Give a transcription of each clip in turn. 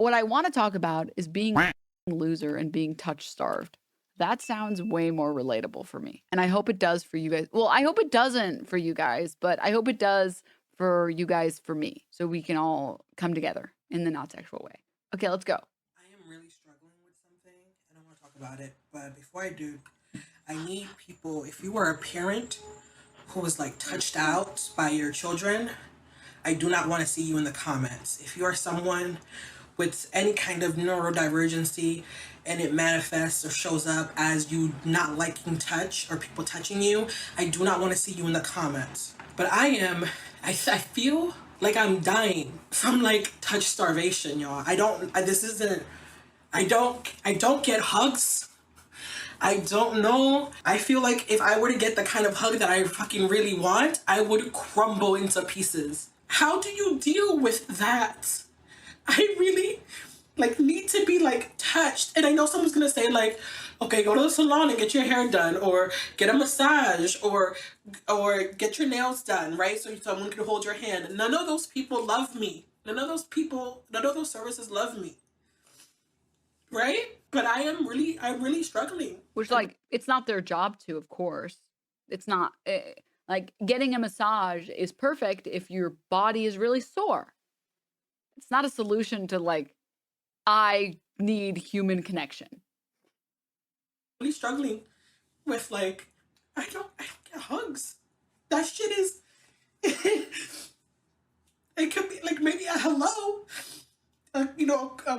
What I want to talk about is being a loser and being touch starved. That sounds way more relatable for me. And I hope it does for you guys. Well, I hope it doesn't for you guys, but I hope it does for you guys, for me, so we can all come together in the not sexual way. Okay, let's go. I am really struggling with something and I want to talk about it. But before I do, I need people, if you are a parent who was like touched out by your children, I do not want to see you in the comments. If you are someone with any kind of neurodivergency and it manifests or shows up as you not liking touch or people touching you, I do not want to see you in the comments. But I feel like I'm dying from like touch starvation, y'all. I don't get hugs. I don't know. I feel like if I were to get the kind of hug that I fucking really want, I would crumble into pieces. How do you deal with that? I really like need to be like touched. And I know someone's gonna say like, okay, go to the salon and get your hair done, or get a massage, or get your nails done, right? So someone can hold your hand. None of those people love me. None of those services love me. Right? But I'm really struggling. Which, like, it's not their job to, of course. It's not like getting a massage is perfect if your body is really sore. It's not a solution to like, I need human connection. Really struggling with like, I don't get hugs. That shit is. It could be like maybe a hello,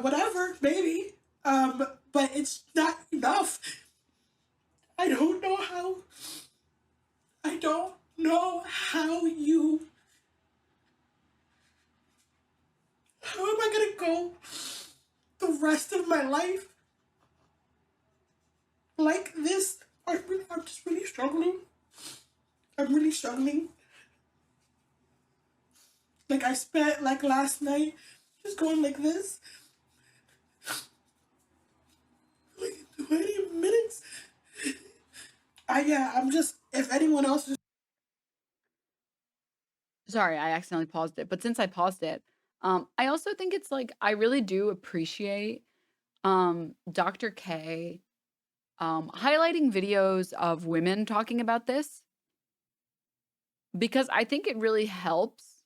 whatever, maybe. But it's not enough. I don't know how. I don't know how you. How am I gonna go the rest of my life like this? I'm just really struggling. I'm really struggling. Like I spent like last night just going like this. Like 20 minutes. I'm just, if anyone else is. Sorry, I accidentally paused it. But since I paused it, I also think it's like, I really do appreciate Dr. K highlighting videos of women talking about this, because I think it really helps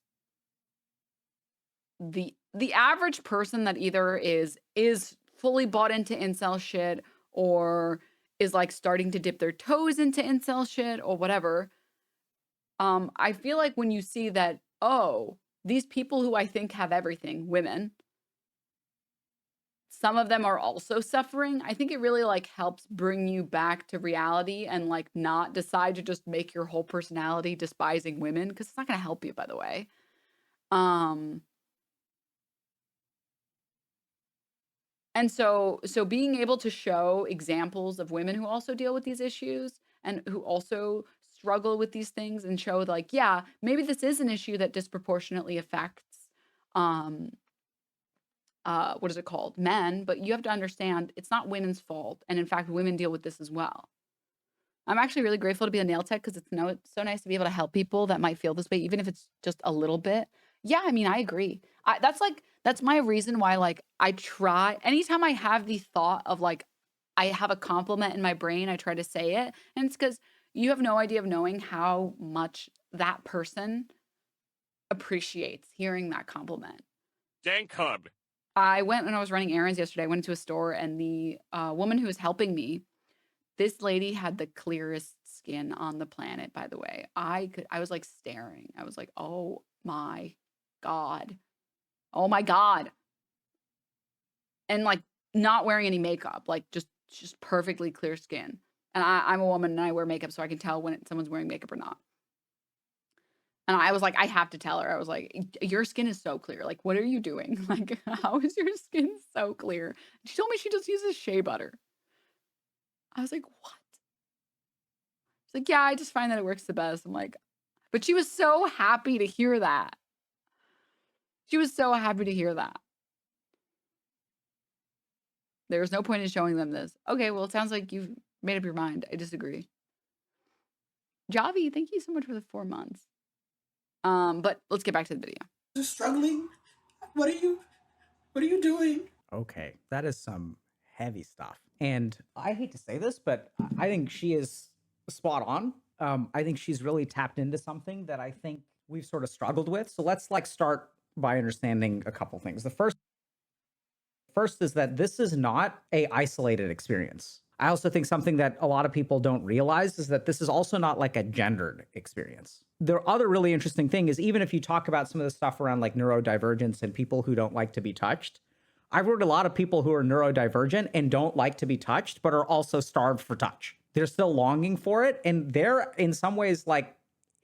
the average person that either is fully bought into incel shit, or is like starting to dip their toes into incel shit or whatever. I feel like when you see that, oh, these people who I think have everything, women, some of them are also suffering. I think it really like helps bring you back to reality and like not decide to just make your whole personality despising women, because it's not going to help you, by the way. And so being able to show examples of women who also deal with these issues and who also struggle with these things, and show like, yeah, maybe this is an issue that disproportionately affects um what is it called? Men, but you have to understand it's not women's fault. And in fact, women deal with this as well. I'm actually really grateful to be a nail tech, because it's so nice to be able to help people that might feel this way, even if it's just a little bit. Yeah, I mean, I agree. That's my reason why, like, I try anytime I have the thought of like, I have a compliment in my brain, I try to say it. And it's because you have no idea of knowing how much that person appreciates hearing that compliment. Dang cub. I went, when I was running errands yesterday, I went into a store, and the woman who was helping me, this lady had the clearest skin on the planet, by the way. I was like staring. I was like, oh my God. Oh my God. And like not wearing any makeup, like just perfectly clear skin. And I'm a woman and I wear makeup, so I can tell when someone's wearing makeup or not. And I was like, I have to tell her. I was like, your skin is so clear. Like, what are you doing? Like, how is your skin so clear? She told me she just uses shea butter. I was like, what? She's like, yeah, I just find that it works the best. I'm like, but she was so happy to hear that. She was so happy to hear that. There was no point in showing them this. Okay, well, it sounds like you've made up your mind. I disagree. Javi, thank you so much for the 4 months. But let's get back to the video. Just struggling. What are you? What are you doing? Okay, that is some heavy stuff. And I hate to say this, but I think she is spot on. I think she's really tapped into something that I think we've sort of struggled with. So let's like start by understanding a couple things. The first is that this is not a isolated experience. I also think something that a lot of people don't realize is that this is also not like a gendered experience. The other really interesting thing is, even if you talk about some of the stuff around like neurodivergence and people who don't like to be touched, I've heard a lot of people who are neurodivergent and don't like to be touched, but are also starved for touch. They're still longing for it. And they're in some ways like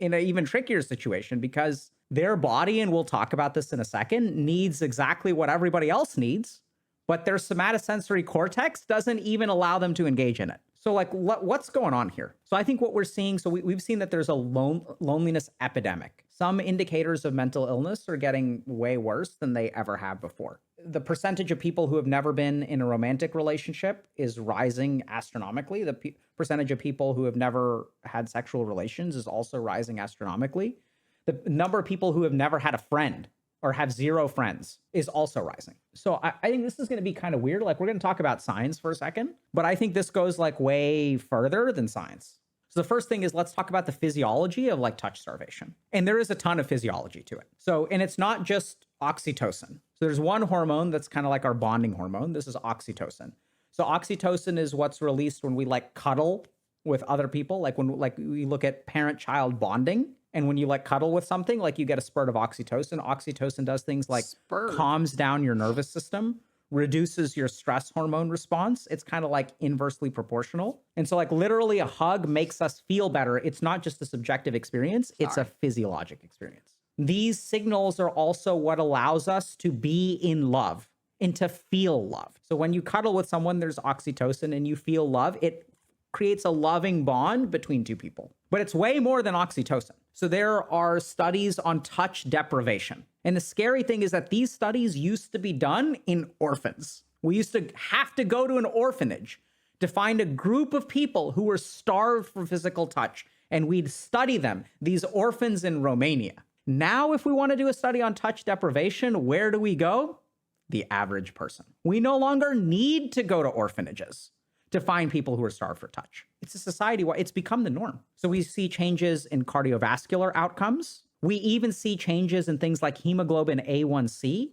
in an even trickier situation, because their body, and we'll talk about this in a second, needs exactly what everybody else needs, but their somatosensory cortex doesn't even allow them to engage in it. So like what's going on here? So I think what we're seeing, so we've seen that there's a loneliness epidemic. Some indicators of mental illness are getting way worse than they ever have before. The percentage of people who have never been in a romantic relationship is rising astronomically. The percentage of people who have never had sexual relations is also rising astronomically. The number of people who have never had a friend or have zero friends is also rising. So I think this is going to be kind of weird. Like, we're going to talk about science for a second, but I think this goes like way further than science. So the first thing is, let's talk about the physiology of like touch starvation. And there is a ton of physiology to it. So, and it's not just oxytocin. So there's one hormone that's kind of like our bonding hormone. This is oxytocin. So oxytocin is what's released when we like cuddle with other people. Like when like we look at parent-child bonding, and when you like cuddle with something, like you get a spurt of oxytocin. Oxytocin does things like calms down your nervous system, reduces your stress hormone response. It's kind of like inversely proportional. And so like literally a hug makes us feel better. It's not just a subjective experience, it's a physiologic experience. These signals are also what allows us to be in love and to feel love. So when you cuddle with someone, there's oxytocin and you feel love. It creates a loving bond between two people. But it's way more than oxytocin. So there are studies on touch deprivation. And the scary thing is that these studies used to be done in orphans. We used to have to go to an orphanage to find a group of people who were starved for physical touch, and we'd study them, these orphans in Romania. Now, if we want to do a study on touch deprivation, where do we go? The average person. We no longer need to go to orphanages to find people who are starved for touch. It's a society-wide, it's become the norm. So we see changes in cardiovascular outcomes. We even see changes in things like hemoglobin A1C.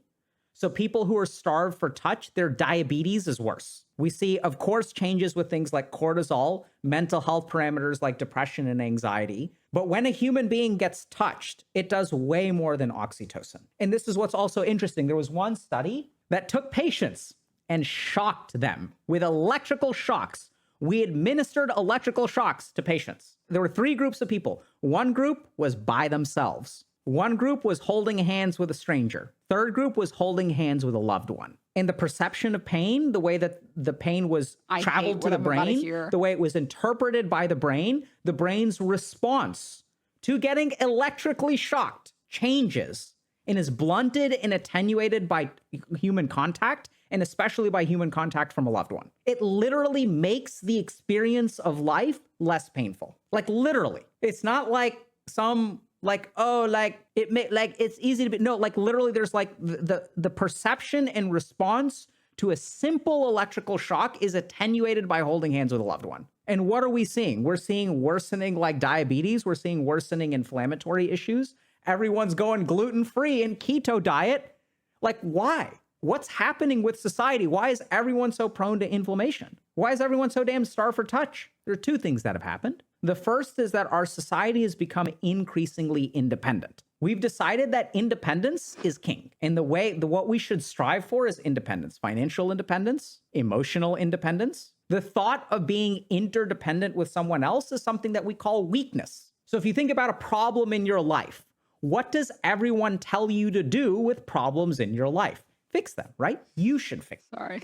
So people who are starved for touch, their diabetes is worse. We see, of course, changes with things like cortisol, mental health parameters like depression and anxiety. But when a human being gets touched, it does way more than oxytocin. And this is what's also interesting. There was one study that took patients and shocked them with electrical shocks. We administered electrical shocks to patients. There were three groups of people. One group was by themselves. One group was holding hands with a stranger. Third group was holding hands with a loved one. And the perception of pain, the way that the pain was traveled to the brain, the way it was interpreted by the brain's response to getting electrically shocked changes and is blunted and attenuated by human contact, and especially by human contact from a loved one. It literally makes the experience of life less painful. Like literally. It's not like some like, oh, like it may like it's easy to be. No, like literally there's like the perception and response to a simple electrical shock is attenuated by holding hands with a loved one. And what are we seeing? We're seeing worsening like diabetes. We're seeing worsening inflammatory issues. Everyone's going gluten-free and keto diet. Like, why? What's happening with society? Why is everyone so prone to inflammation? Why is everyone so damn starved for touch? There are two things that have happened. The first is that our society has become increasingly independent. We've decided that independence is king. And what we should strive for is independence, financial independence, emotional independence. The thought of being interdependent with someone else is something that we call weakness. So if you think about a problem in your life, what does everyone tell you to do with problems in your life? Fix them, right? You should fix them. Sorry.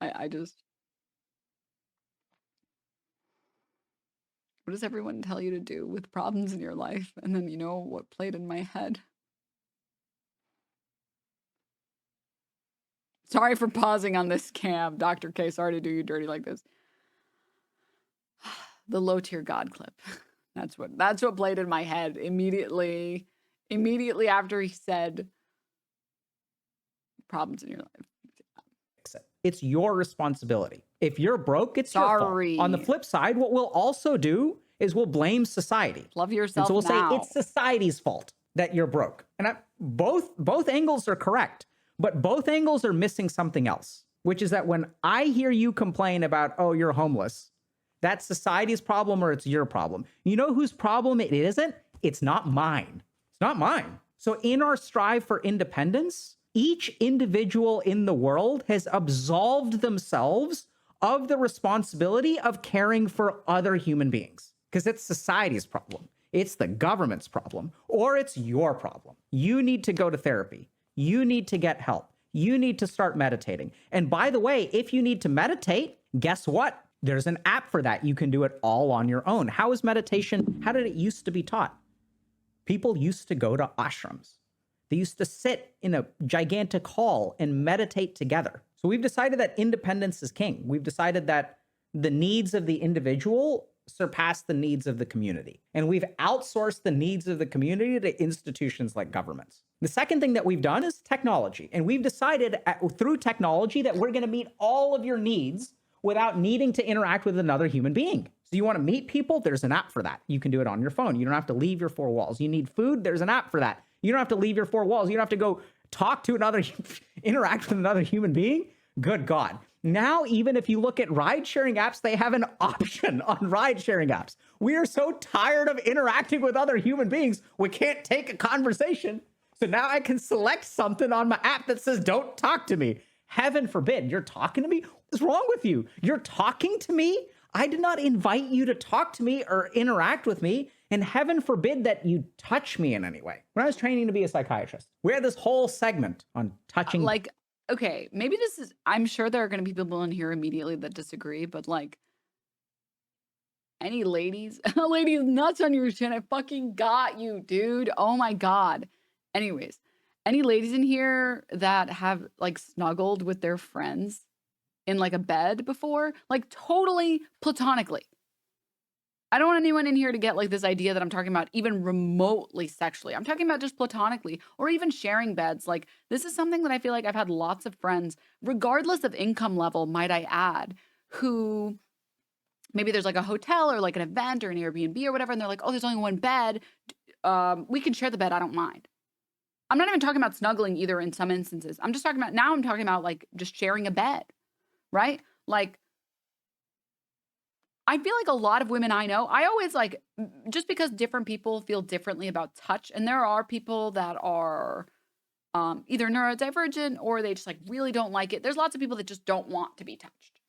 I just... What does everyone tell you to do with problems in your life? And then you know what played in my head. Sorry for pausing on this cam. Dr. K, sorry to do you dirty like this. The low tier God clip. That's what played in my head immediately after he said problems in your life. fix it. It's your responsibility. If you're broke, it's your fault. On the Sorry. flip side, what we'll also do is we'll blame society. Love And yourself so we'll now. say it's society's fault that you're broke. And both angles are correct, but both angles are missing something else, which is that when I hear you complain about, oh, you're homeless, that's society's problem or it's your problem. You know whose problem it isn't? It's not mine. It's not mine. So in our strive for independence, each individual in the world has absolved themselves of the responsibility of caring for other human beings, because it's society's problem. It's the government's problem, or it's your problem. You need to go to therapy. You need to get help. You need to start meditating. And by the way, if you need to meditate, guess what? There's an app for that. You can do it all on your own. How is meditation? How did it used to be taught? People used to go to ashrams. They used to sit in a gigantic hall and meditate together. So we've decided that independence is king. We've decided that the needs of the individual surpass the needs of the community. And we've outsourced the needs of the community to institutions like governments. The second thing that we've done is technology. And we've decided through technology that we're going to meet all of your needs without needing to interact with another human being. So you want to meet people? There's an app for that. You can do it on your phone. You don't have to leave your four walls. You need food? There's an app for that. You don't have to leave your four walls. You don't have to go talk to another, interact with another human being. Good God. Now, even if you look at ride-sharing apps, they have an option on ride-sharing apps. We are so tired of interacting with other human beings, we can't take a conversation. So now I can select something on my app that says, don't talk to me. Heaven forbid, you're talking to me? What's wrong with you? You're talking to me? I did not invite you to talk to me or interact with me. And heaven forbid that you touch me in any way. When I was training to be a psychiatrist, we had this whole segment on touching. Like, okay, maybe this is, I'm sure there are going to be people in here immediately that disagree, but like, any ladies, ladies nuts on your chin, I fucking got you, dude. Oh my God. Anyways, any ladies in here that have like snuggled with their friends in like a bed before, like totally platonically? I don't want anyone in here to get like this idea that I'm talking about even remotely sexually. I'm talking about just platonically or even sharing beds. Like this is something that I feel like I've had lots of friends, regardless of income level, might I add, who maybe there's like a hotel or like an event or an Airbnb or whatever. And they're like, oh, there's only one bed. We can share the bed. I don't mind. I'm not even talking about snuggling either in some instances. I'm just talking about, now I'm talking about like just sharing a bed, right? Like, I feel like a lot of women I know, I always like, just because different people feel differently about touch, and there are people that are either neurodivergent or they just like really don't like it. There's lots of people that just don't want to be touched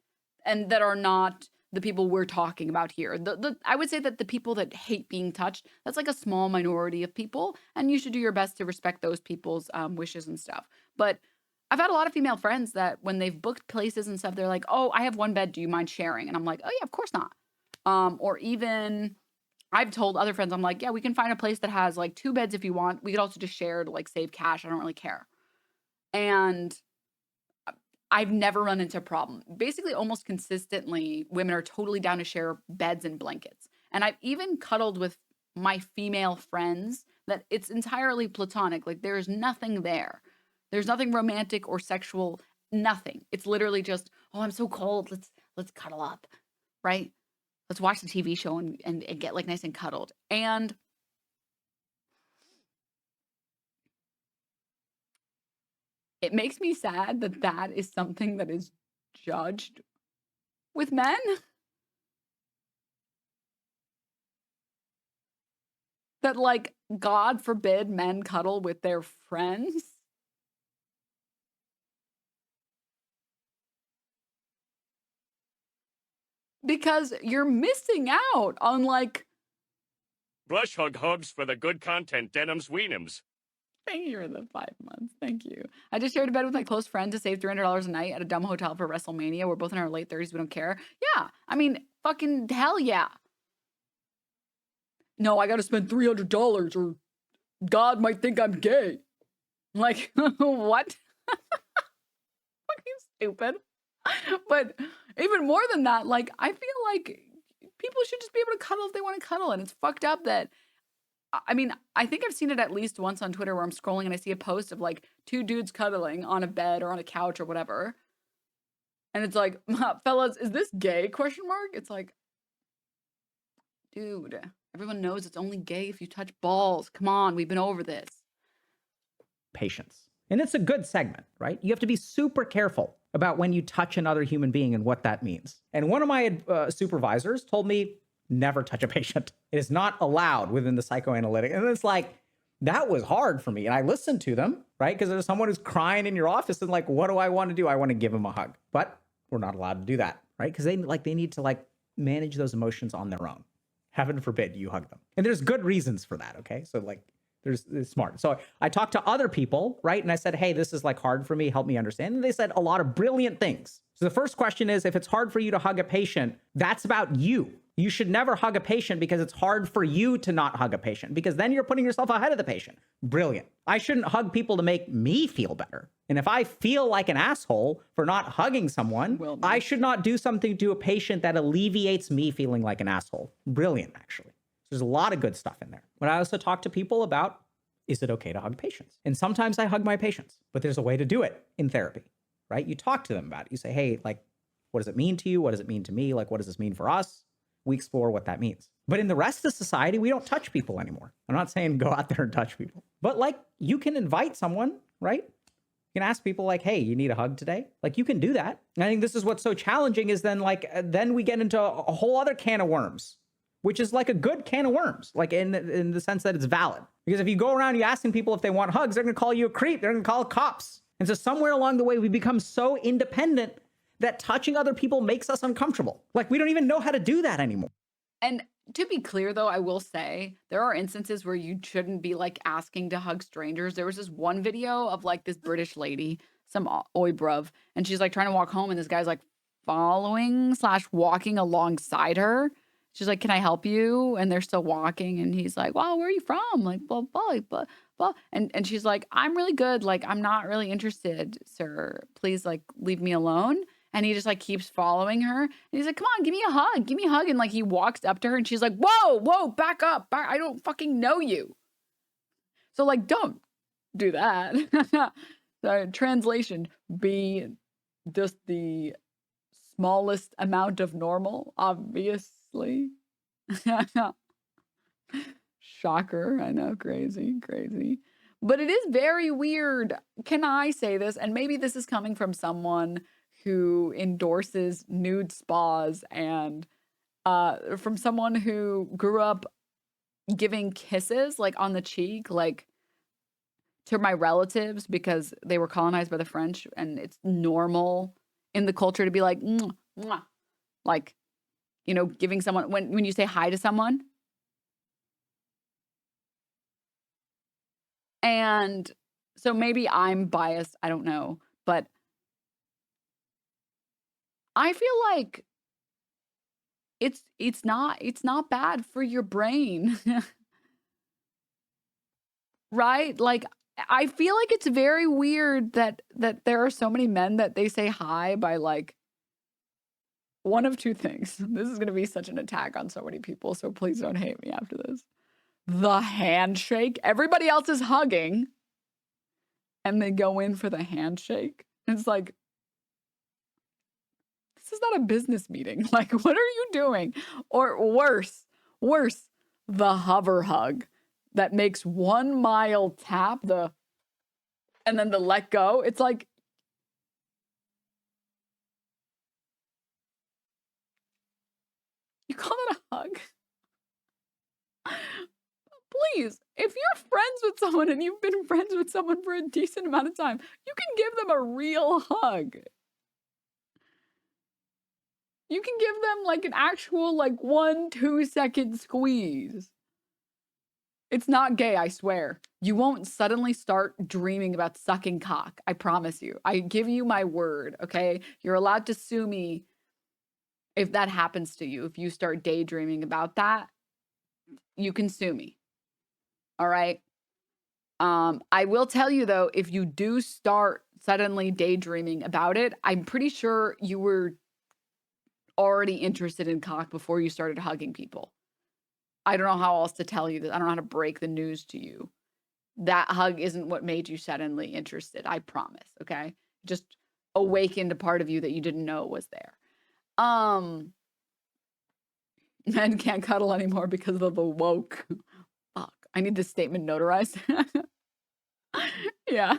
and that are not the people we're talking about here. I would say that the people that hate being touched, that's like a small minority of people, and you should do your best to respect those people's wishes and stuff. But I've had a lot of female friends that when they've booked places and stuff, they're like, oh, I have one bed. Do you mind sharing? And I'm like, oh yeah, of course not. Or even I've told other friends, I'm like, yeah, we can find a place that has like 2 beds if you want. We could also just share to like save cash. I don't really care. And I've never run into a problem. Basically, almost consistently, women are totally down to share beds and blankets. And I've even cuddled with my female friends that it's entirely platonic. Like there's nothing there. There's nothing romantic or sexual, nothing. It's literally just, oh, I'm so cold. Let's cuddle up, right? Let's watch the TV show and get like nice and cuddled. And it makes me sad that that is something that is judged with men. That like, God forbid men cuddle with their friends. Because you're missing out on like, Blush hug hugs for the good content, Denims Denims. thank you for the 5 months. Thank you. I just shared a bed with my close friend to save $300 a night at a dumb hotel for WrestleMania. We're both in our late 30s. We don't care. Yeah. I mean, fucking hell yeah. No, I got to spend $300 or God might think I'm gay. Like, what? Fucking stupid. But even more than that, like, I feel like people should just be able to cuddle if they want to cuddle. And it's fucked up that, I mean, I think I've seen it at least once on Twitter where I'm scrolling and I see a post of like 2 dudes cuddling on a bed or on a couch or whatever. And it's like, fellas, is this gay? Question mark. It's like, dude, everyone knows it's only gay if you touch balls. Come on, we've been over this. Patience. And it's a good segment, right? You have to be super careful about when you touch another human being and what that means. And one of my supervisors told me, never touch a patient. It is not allowed within the psychoanalytic. And it's like, that was hard for me. And I listened to them, right? Because there's someone who's crying in your office and like, what do I want to do? I want to give him a hug. But we're not allowed to do that, right? Because they need to manage those emotions on their own. Heaven forbid you hug them. And there's good reasons for that, okay? So it's smart. So I talked to other people, right? And I said, hey, this is hard for me. Help me understand. And they said a lot of brilliant things. So the first question is, if it's hard for you to hug a patient, that's about you. You should never hug a patient because it's hard for you to not hug a patient, because then you're putting yourself ahead of the patient. Brilliant. I shouldn't hug people to make me feel better. And if I feel like an asshole for not hugging someone, I should not do something to a patient that alleviates me feeling like an asshole. Brilliant, actually. There's a lot of good stuff in there. But I also talk to people about, is it okay to hug patients? And sometimes I hug my patients, but there's a way to do it in therapy, right? You talk to them about it. You say, hey, what does it mean to you? What does it mean to me? What does this mean for us? We explore what that means. But in the rest of society, we don't touch people anymore. I'm not saying go out there and touch people, but you can invite someone, right? You can ask people hey, you need a hug today? You can do that. And I think this is what's so challenging is then we get into a whole other can of worms, which is a good can of worms, in the sense that it's valid. Because if you go around, you asking people if they want hugs, they're going to call you a creep. They're going to call cops. And so somewhere along the way, we become so independent that touching other people makes us uncomfortable. We don't even know how to do that anymore. And to be clear, though, I will say there are instances where you shouldn't be asking to hug strangers. There was this one video of this British lady, some oi bruv, and she's trying to walk home, and this guy's following / walking alongside her. She's like, can I help you? And they're still walking. And he's like, wow, where are you from? Blah, blah, blah, blah. And she's like, I'm really good. I'm not really interested, sir. Please, leave me alone. And he just keeps following her. And he's like, come on, give me a hug. Give me a hug. And he walks up to her and she's like, whoa, back up. I don't fucking know you. So don't do that. So translation, be just the smallest amount of normal, obviously. Shocker. I know, crazy. But it is very weird. Can I say this? And maybe this is coming from someone who endorses nude spas and from someone who grew up giving kisses on the cheek to my relatives because they were colonized by the French, and it's normal in the culture to be mwah, mwah. Giving someone when you say hi to someone. And so maybe I'm biased, I don't know, but I feel like it's not bad for your brain. Right? I feel like it's very weird that there are so many men that they say hi by one of two things. This is going to be such an attack on so many people, so please don't hate me after this. The handshake. Everybody else is hugging and they go in for the handshake. It's this is not a business meeting. What are you doing? Or worse, the hover hug that makes 1 mile tap and then the let go. It's you call that a hug? Please, if you're friends with someone and you've been friends with someone for a decent amount of time, you can give them a real hug. You can give them an actual 1-2 second squeeze. It's not gay, I swear. You won't suddenly start dreaming about sucking cock. I promise you. I give you my word, okay? You're allowed to sue me if that happens to you. If you start daydreaming about that, you can sue me. All right? I will tell you, though, if you do start suddenly daydreaming about it, I'm pretty sure you were already interested in cock before you started hugging people. I don't know how else to tell you that. I don't know how to break the news to you. That hug isn't what made you suddenly interested. I promise, okay? Just awakened a part of you that you didn't know was there. Men can't cuddle anymore because of the woke. Fuck. I need this statement notarized. Yeah.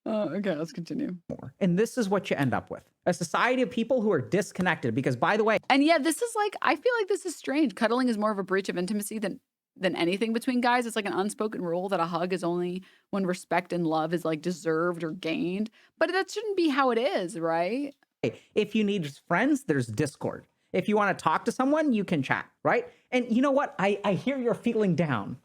Okay, let's continue. And this is what you end up with. A society of people who are disconnected because, by the way, And yeah, this is like, I feel like this is strange. Cuddling is more of a breach of intimacy than anything between guys. It's like an unspoken rule that a hug is only when respect and love is like deserved or gained. But that shouldn't be how it is, right? if you need friends, there's Discord. If you want to talk to someone, you can chat, right? And you know what? I hear you're feeling down.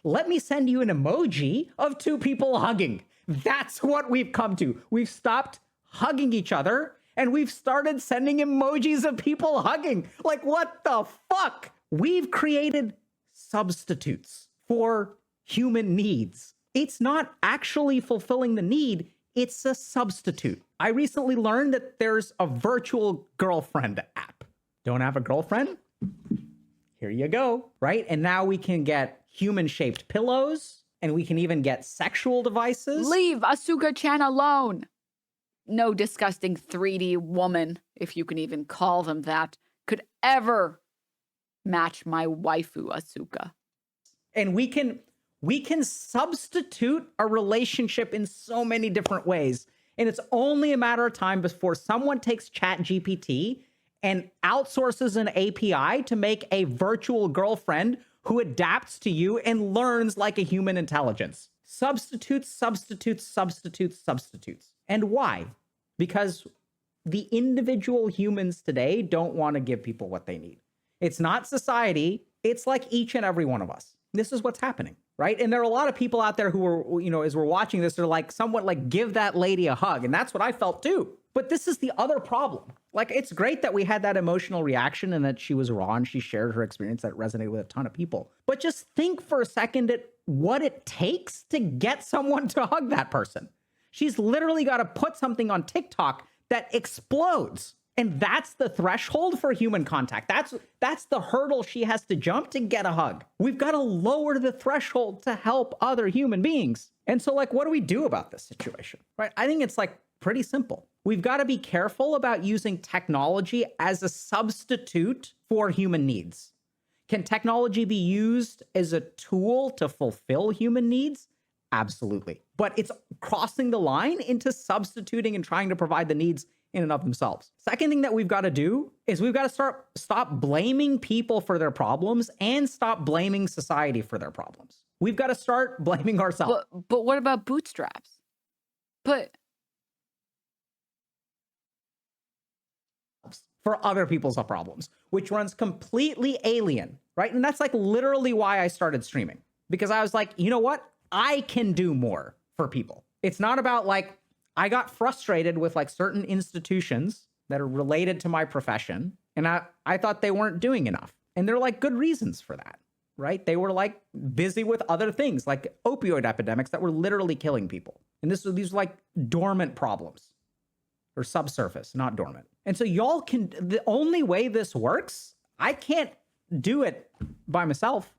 Let me send you an emoji of two people hugging. That's what we've come to. We've stopped hugging each other and we've started sending emojis of people hugging. Like, what the fuck? We've created substitutes for human needs. It's not actually fulfilling the need, it's a substitute. I recently learned that there's a virtual girlfriend app. Don't have a girlfriend? Here you go, right? And now we can get human-shaped pillows, and we can even get sexual devices. Leave Asuka-chan alone. No disgusting 3D woman, if you can even call them that, could ever match my waifu Asuka. And we can substitute a relationship in so many different ways. And it's only a matter of time before someone takes ChatGPT and outsources an API to make a virtual girlfriend who adapts to you and learns like a human intelligence. Substitutes, substitutes, substitutes, substitutes. And why? Because the individual humans today don't want to give people what they need. It's not society. It's like each and every one of us. This is what's happening, right? And there are a lot of people out there who are, you know, as we're watching this, they're like, somewhat like, give that lady a hug. And that's what I felt too. But this is the other problem. Like, it's great that we had that emotional reaction and that she was raw and she shared her experience that resonated with a ton of people. But just think for a second at what it takes to get someone to hug that person. She's literally got to put something on TikTok that explodes. And that's the threshold for human contact. That's the hurdle she has to jump to get a hug. We've got to lower the threshold to help other human beings. And so, like, what do we do about this situation, right? I think it's like pretty simple. We've got to be careful about using technology as a substitute for human needs. Can technology be used as a tool to fulfill human needs? Absolutely. But it's crossing the line into substituting and trying to provide the needs in and of themselves. Second thing that we've got to do is we've got to stop blaming people for their problems and stop blaming society for their problems. We've got to start blaming ourselves. But what about Bootstraps? For other people's problems, which runs completely alien, right? And that's like literally why I started streaming, because I was like, you know what? I can do more for people. It's not about like, I got frustrated with like certain institutions that are related to my profession, and I thought they weren't doing enough. And there are like good reasons for that, right? They were like busy with other things like opioid epidemics that were literally killing people. And these were like dormant problems, or subsurface, not dormant. And so y'all can, the only way this works, I can't do it by myself.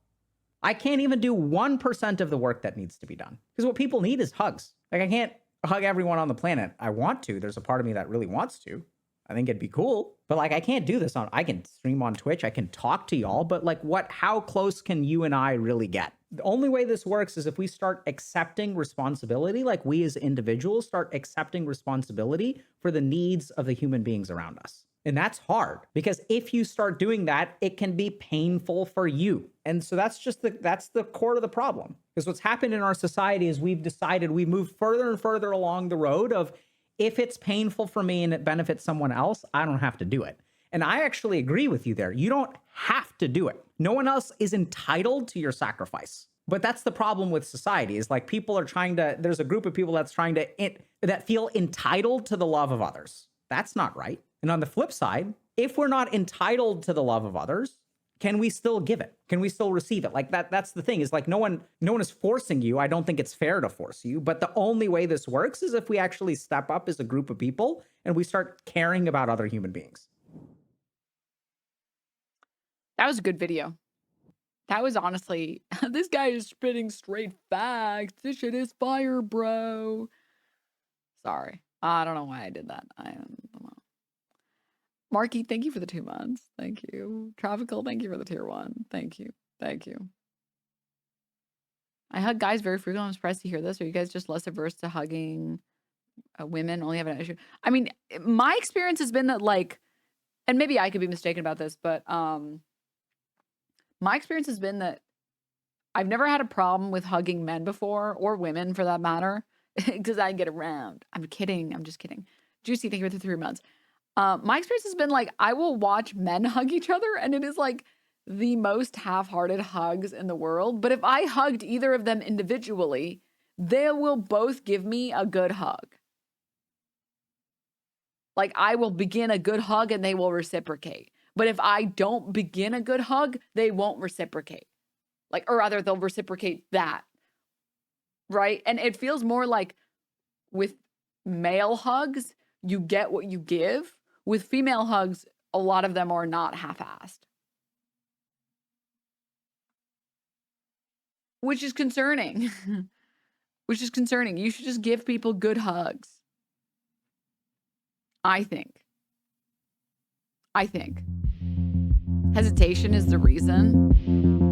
I can't even do 1% of the work that needs to be done. Because what people need is hugs. Like, I can't hug everyone on the planet. I want to. There's a part of me that really wants to. I think it'd be cool. But like, I can't do this I can stream on Twitch. I can talk to y'all. But like, how close can you and I really get? The only way this works is if we start accepting responsibility, like we as individuals start accepting responsibility for the needs of the human beings around us. And that's hard, because if you start doing that, it can be painful for you. And so that's the core of the problem. Because what's happened in our society is we've moved further and further along the road of, if it's painful for me and it benefits someone else, I don't have to do it. And I actually agree with you there. You don't have to do it. No one else is entitled to your sacrifice. But that's the problem with society, is like there's a group of people that feel entitled to the love of others. That's not right. And on the flip side, if we're not entitled to the love of others, can we still give it? Can we still receive it? Like that's the thing, is like no one is forcing you. I don't think it's fair to force you, but the only way this works is if we actually step up as a group of people and we start caring about other human beings. That was a good video. That was honestly, this guy is spitting straight facts. This shit is fire, bro. Sorry. I don't know why I did that. I don't know. Marky, thank you for the 2 months. Thank you. Tropical, thank you for the tier 1. Thank you. Thank you. I hug guys very frequently. I'm surprised to hear this. Are you guys just less averse to hugging women? Only have an issue. I mean, my experience has been that, like, and maybe I could be mistaken about this, but my experience has been that I've never had a problem with hugging men before, or women for that matter, because I get around. I'm kidding. I'm just kidding. Juicy, thank you for the 3 months. My experience has been like, I will watch men hug each other, and it is like the most half-hearted hugs in the world. But if I hugged either of them individually, they will both give me a good hug. Like, I will begin a good hug and they will reciprocate. But if I don't begin a good hug, they won't reciprocate. Like, or rather, they'll reciprocate that. Right? And it feels more like with male hugs, you get what you give. With female hugs, a lot of them are not half-assed. Which is concerning. Which is concerning. You should just give people good hugs. I think. Hesitation is the reason.